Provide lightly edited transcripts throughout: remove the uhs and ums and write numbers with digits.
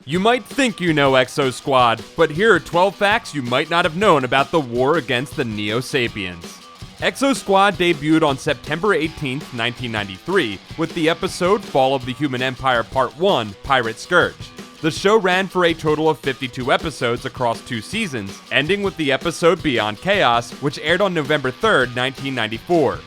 You might think you know Exosquad, but here are 12 facts you might not have known about the war against the Neo-Sapiens. Exosquad debuted on September 18, 1993, with the episode Fall of the Human Empire Part 1, Pirate Scourge. The show ran for a total of 52 episodes across 2 seasons, ending with the episode Beyond Chaos, which aired on November 3, 1994.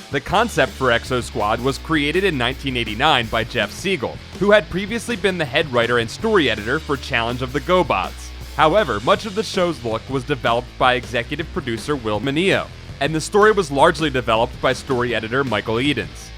The concept for Exosquad was created in 1989 by Jeff Siegel, who had previously been the head writer and story editor for Challenge of the GoBots. However, much of the show's look was developed by executive producer Will Meugniot, and the story was largely developed by story editor Michael Edens.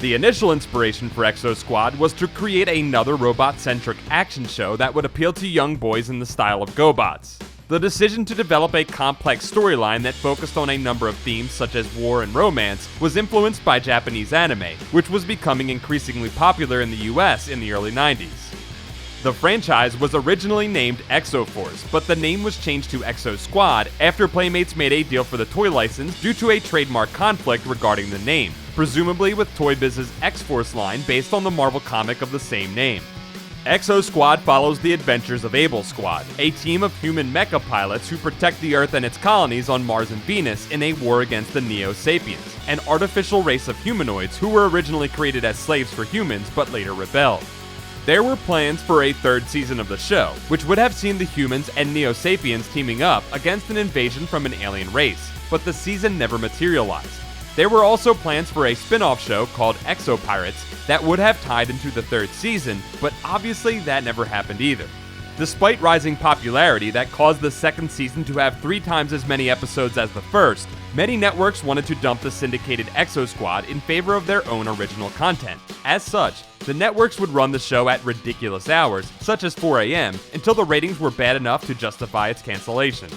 The initial inspiration for Exosquad was to create another robot-centric action show that would appeal to young boys in the style of GoBots. The decision to develop a complex storyline that focused on a number of themes such as war and romance was influenced by Japanese anime, which was becoming increasingly popular in the US in the early 90s. The franchise was originally named Exoforce, but the name was changed to Exosquad after Playmates made a deal for the toy license due to a trademark conflict regarding the name, presumably with Toy Biz's X-Force line based on the Marvel comic of the same name. Exosquad follows the adventures of Able Squad, a team of human mecha pilots who protect the Earth and its colonies on Mars and Venus in a war against the Neo-Sapiens, an artificial race of humanoids who were originally created as slaves for humans but later rebelled. There were plans for a 3rd season of the show, which would have seen the humans and Neo-Sapiens teaming up against an invasion from an alien race, but the season never materialized. There were also plans for a spin-off show called Exo Pirates that would have tied into the 3rd season, but obviously that never happened either. Despite rising popularity that caused the 2nd season to have 3 times as many episodes as the first, many networks wanted to dump the syndicated Exosquad in favor of their own original content. As such, the networks would run the show at ridiculous hours, such as 4 a.m., until the ratings were bad enough to justify its cancellation.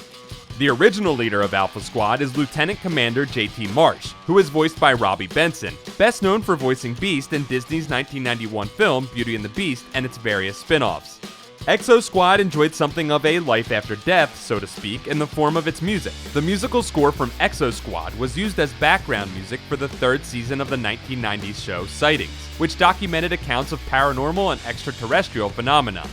The original leader of Alpha Squad is Lieutenant Commander J.T. Marsh, who is voiced by Robbie Benson, best known for voicing Beast in Disney's 1991 film Beauty and the Beast and its various spin-offs. Exosquad enjoyed something of a life after death, so to speak, in the form of its music. The musical score from Exosquad was used as background music for the 3rd season of the 1990s show Sightings, which documented accounts of paranormal and extraterrestrial phenomena.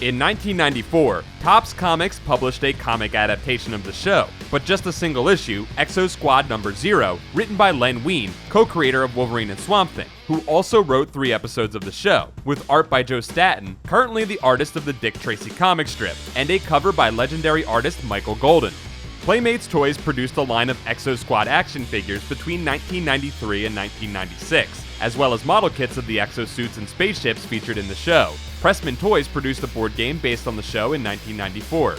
In 1994, Topps Comics published a comic adaptation of the show, but just a single issue, Exosquad No. 0, written by Len Wein, co-creator of Wolverine and Swamp Thing, who also wrote 3 episodes of the show, with art by Joe Staton, currently the artist of the Dick Tracy comic strip, and a cover by legendary artist Michael Golden. Playmates Toys produced a line of Exosquad action figures between 1993 and 1996, as well as model kits of the exosuits and spaceships featured in the show. Pressman Toys produced a board game based on the show in 1994.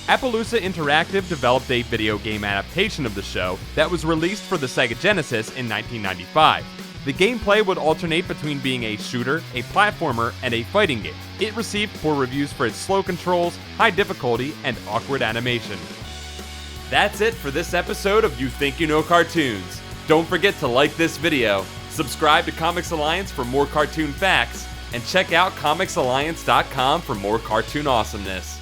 Appaloosa Interactive developed a video game adaptation of the show that was released for the Sega Genesis in 1995. The gameplay would alternate between being a shooter, a platformer, and a fighting game. It received poor reviews for its slow controls, high difficulty, and awkward animation. That's it for this episode of You Think You Know Cartoons. Don't forget to like this video, subscribe to Comics Alliance for more cartoon facts, and check out comicsalliance.com for more cartoon awesomeness.